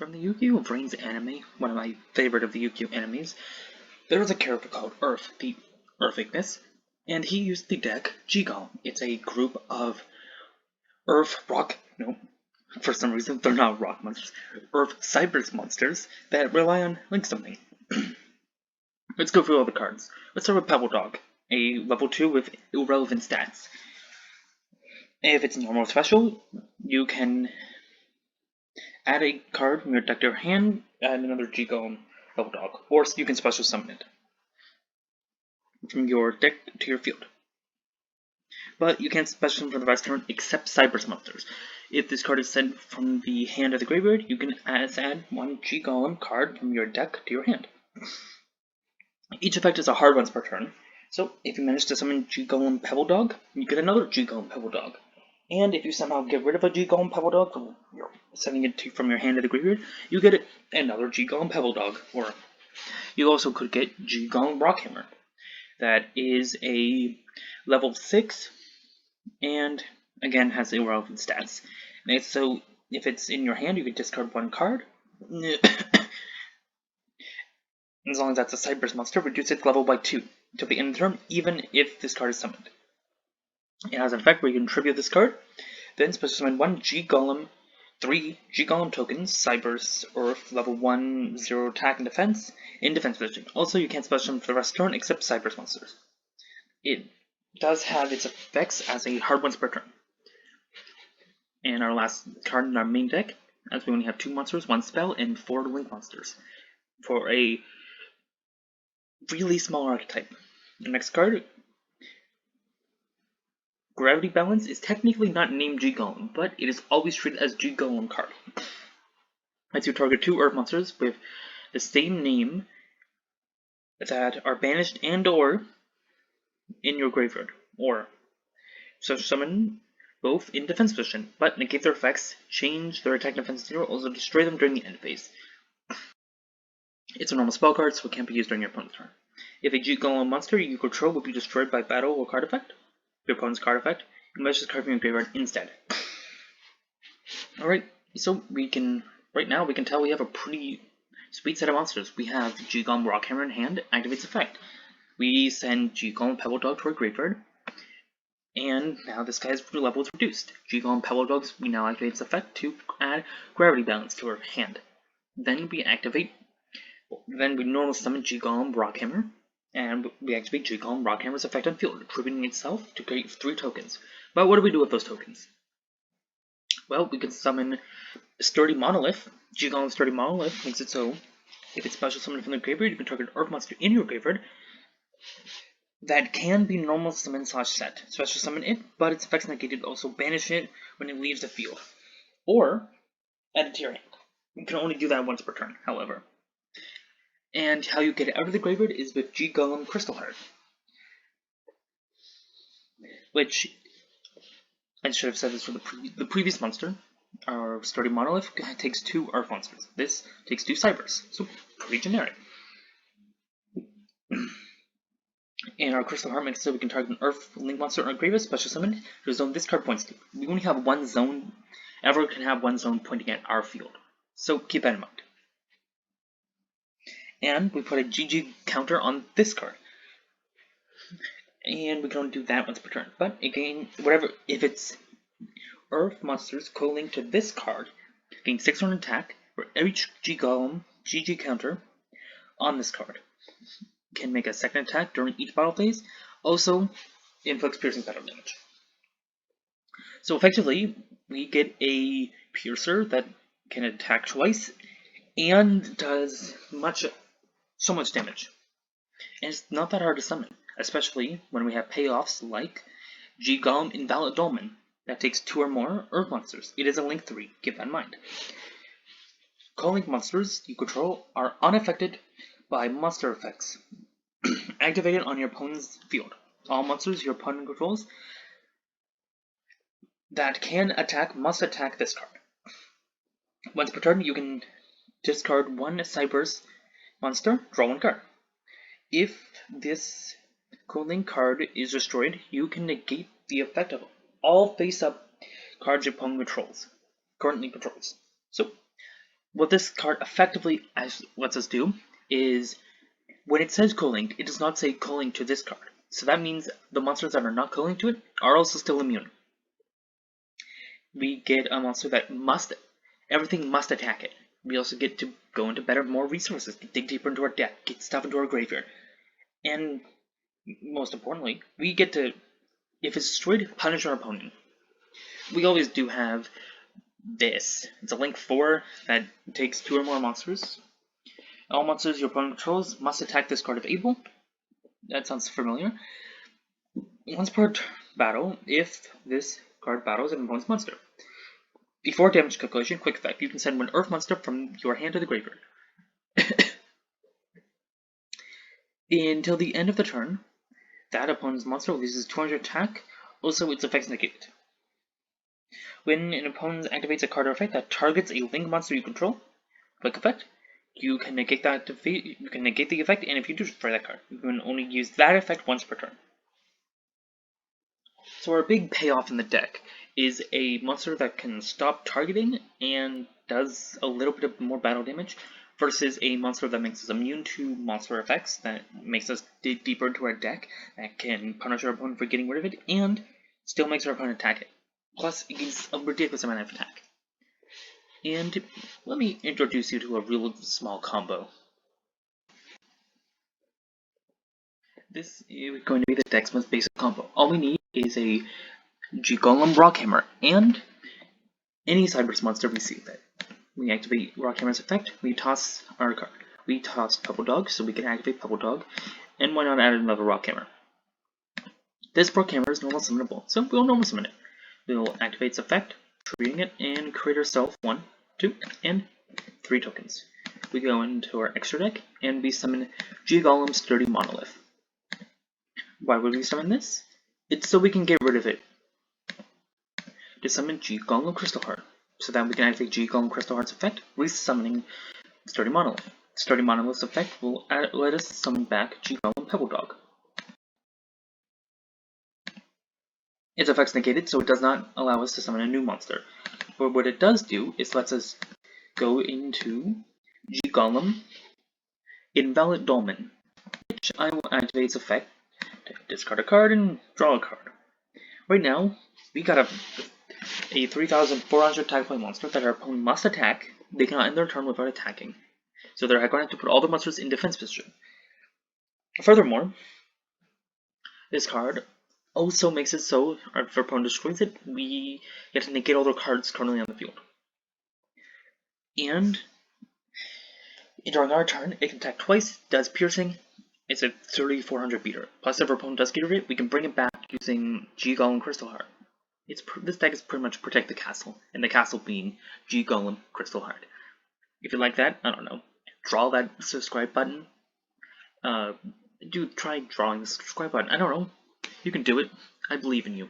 From the Yu-Gi-Oh! Brains anime, one of my favorite of the Yu-Gi-Oh! Animes, there was a character called Earth, the Earth Ignis, and he used the deck G-Golem. It's a group of Earth Rock, no, for some reason they're not rock monsters, Earth Cybers monsters that rely on link summoning. Let's go through all the cards. Let's start with Pebble Dog, a level 2 with irrelevant stats. If it's normal or special, you can add a card from your deck to your hand, add another G-Golem Pebble Dog, or you can special summon it from your deck to your field. But you can't special summon for the rest of the turn except Cybers monsters. If this card is sent from the hand of the graveyard, you can add one G-Golem card from your deck to your hand. Each effect is a hard once per turn, so if you manage to summon G-Golem Pebble Dog, you get another G-Golem Pebble Dog. And if you somehow get rid of a G-Golem Pebble Dog from sending it from your hand to the graveyard, you get another G-Golem Pebble Dog. Or you also could get G-Golem Rockhammer. That is a level 6, and again has irrelevant stats. And so if it's in your hand, you can discard one card. As long as that's a Cybers monster, reduce its level by 2 till the end of the turn, even if this card is summoned. It has an effect where you can tribute this card, then special summon one G-Golem, 3 G-Golem tokens, Cybers, Earth, level 1, 0 attack and defense, in defense position. Also, you can't special summon for the rest of the turn except Cybers monsters. It does have its effects as a hard once per turn. And our last card in our main deck, as we only have 2 monsters, 1 spell, and 4 link monsters, for a really small archetype. The next card, Gravity Balance, is technically not named G-Golem, but it is always treated as G-Golem card. Lets you target 2 Earth monsters with the same name that are banished and or in your graveyard, or so summon both in defense position, but negate their effects, change their attack defense to 0, also destroy them during the end phase. It's a normal spell card, so it can't be used during your opponent's turn. If a G-Golem monster you control will be destroyed by battle or card effect, your opponent's card effect, you can match this card from your graveyard instead. Alright, so right now we can tell we have a pretty sweet set of monsters. We have G-Golem Rockhammer in hand, activates effect. We send G-Golem Pebble Dog to our graveyard, and now this guy's level is reduced. G-Golem Pebble Dogs, we now activate its effect to add Gravity Balance to our hand. Then we normally summon G-Golem Rockhammer, and we activate G-Golem Rockhammer's effect on field, attributing itself to create 3 tokens. But what do we do with those tokens? Well, we can summon Sturdy Monolith. G-Golem Sturdy Monolith makes it so if it's special summoned from the graveyard, you can target an Earth monster in your graveyard that can be normal summon / set. Special summon it, but its effects negated, also banish it when it leaves the field. Or add it to your hand. You can only do that once per turn, however. And how you get it out of the graveyard is with G-Golem Crystal Heart, which I should have said this for the previous monster. Our Sturdy Monolith takes 2 Earth monsters. This takes 2 Cybers, so pretty generic. And our Crystal Heart makes it so we can target an Earth link monster or graveyard, special summon to a zone this card points to. We only have one zone. Everyone can have one zone pointing at our field, so keep that in mind. And we put a GG counter on this card. And we can only do that once per turn. But again, if it's Earth monsters co-linked to this card, gain 600 attack for each G-Golem GG counter on this card. Can make a second attack during each battle phase, also inflicts piercing battle damage. So effectively, we get a piercer that can attack twice and does so much damage. And it's not that hard to summon, especially when we have payoffs like G-Golem Invalid Dolmen that takes 2 or more Earth monsters. It is a link 3, keep that in mind. Co-link monsters you control are unaffected by monster effects activated on your opponent's field. All monsters your opponent controls that can attack must attack this card. Once per turn, you can discard 1 Cybers monster, draw 1 card. If this co-link card is destroyed, you can negate the effect of all face-up cards your opponent currently controls. So What this card effectively lets us do is, when it says co-linked, it does not say co-linked to this card. So that means the monsters that are not co-linked to it are also still immune. We get a monster that everything must attack it. We also get to go into better, more resources, dig deeper into our deck, get stuff into our graveyard. And most importantly, we get to, if it's destroyed, punish our opponent. We always do have this. It's a link 4 that takes 2 or more monsters. All monsters your opponent controls must attack this card if able. That sounds familiar. Once per battle, if this card battles an opponent's monster. Before damage calculation, quick effect, you can send one Earth monster from your hand to the graveyard. Until the end of the turn, that opponent's monster loses 200 attack, also its effects negated. When an opponent activates a card or effect that targets a link monster you control, quick effect, you can negate the effect, and if you do destroy that card, you can only use that effect once per turn. So our big payoff in the deck is a monster that can stop targeting and does a little bit of more battle damage, versus a monster that makes us immune to monster effects, that makes us dig deeper into our deck, that can punish our opponent for getting rid of it, and still makes our opponent attack it. Plus, it gives a ridiculous amount of attack. And let me introduce you to a real small combo. This is going to be the deck's most basic combo. All we need is a Golem Rockhammer and any Cyberse monster we see with it. We activate Rockhammer's effect, we toss our card. We toss Pebble Dog, so we can activate Pebble Dog, and why not add another Rockhammer? This Rockhammer is normal summonable, so we'll normal summon it. We'll activate its effect, treating it, and create ourselves 1, 2, and 3 tokens. We go into our extra deck, and we summon Golem's Sturdy Monolith. Why would we summon this? It's so we can get rid of it. To summon Golem Crystal Heart, so that we can activate Golem Crystal Heart's effect, resummoning Sturdy Monolith. Sturdy Monolith's effect will let us summon back Golem Pebble Dog. Its effect's negated, so it does not allow us to summon a new monster. But what it does do is lets us go into Golem Invalid Dolmen, which I will activate its effect to discard a card and draw a card. Right now, we got a 3,400 attack point monster that our opponent must attack. They cannot end their turn without attacking, so they're going to have to put all the monsters in defense position. Furthermore, this card also makes it so if our opponent destroys it, we get to negate all their cards currently on the field. And during our turn, it can attack twice, does piercing. It's a 3,400 beater. Plus, if our opponent does get rid of it, we can bring it back using Golem Crystal Heart. This deck is pretty much protect the castle, and the castle being Golem Crystal Heart. If you like that, I don't know, draw that subscribe button. Try drawing the subscribe button. I don't know. You can do it. I believe in you.